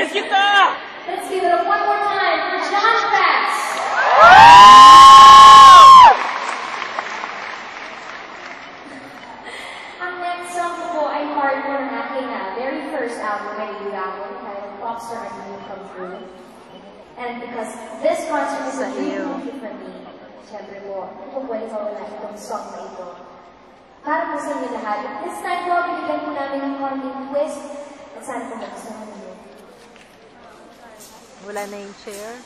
Miss kita! Let's give it up one more time for Josh Bass. Ang next song ko ay part mo ng aking very first album, my debut album, titled Popstar and You Come Through. And because this concert is a dream come true for me, siyempre po, pwede ko wala itong song na ito. Para po sa inyo lahat. This time po, binigyan po namin ng konting twist at sana po magustuhan niyo. Wala na yung chair.